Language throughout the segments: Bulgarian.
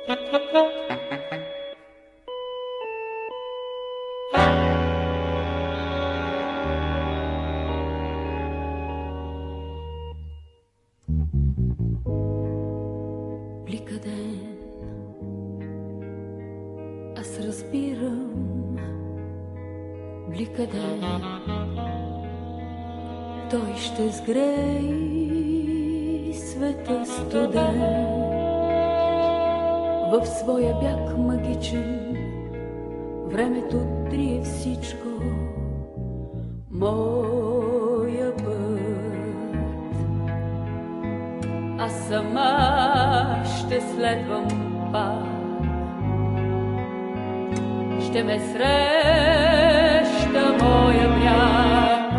Блика ден, аз разбирам, блика ден, той ще сгрее света студен. В своя бяг магичен времето трие всичко, моя път. Аз сама ще следвам пак, ще ме среща моя бряг.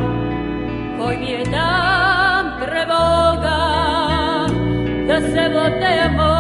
Кой ми е дам тревога, да се владея мога.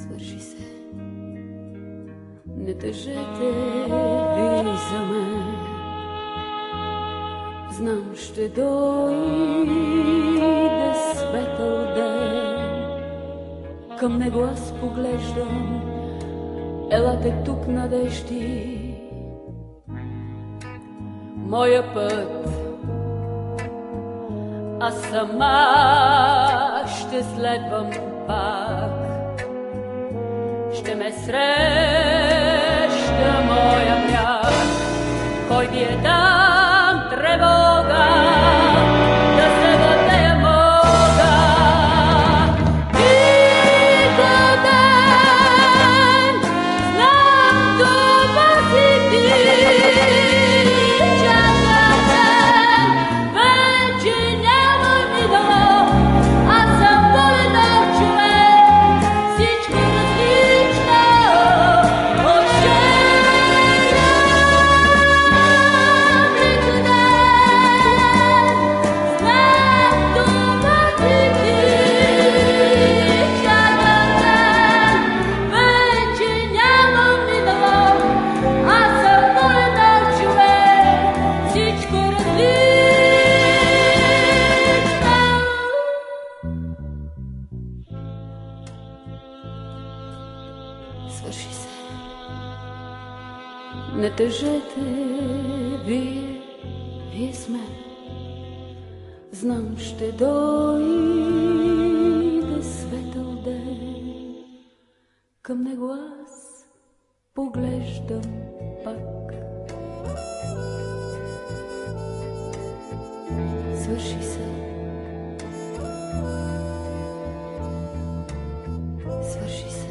Свърши се, не тъжете ви за мен. Знам, ще дойде светъл ден, към него аз поглеждам. Елате тук, надежди, моя път. Аз сама ще следвам пак, ще ме среща моя бряг. Кой ви е дам тревога, да се владея мога. Идва ден, знам това си ти, чака ден, вече няма ми дало. Аз съм болен човек, всичко различно от жена. Блика ден, знам това си ти, чака ден, вече няма ми дало. Аз съм болен човек, всичко различно. Свърши се, не тъжете вие с мен. Знам, ще дойде светъл ден, към него аз поглеждам пак. Свърши се, свърши се.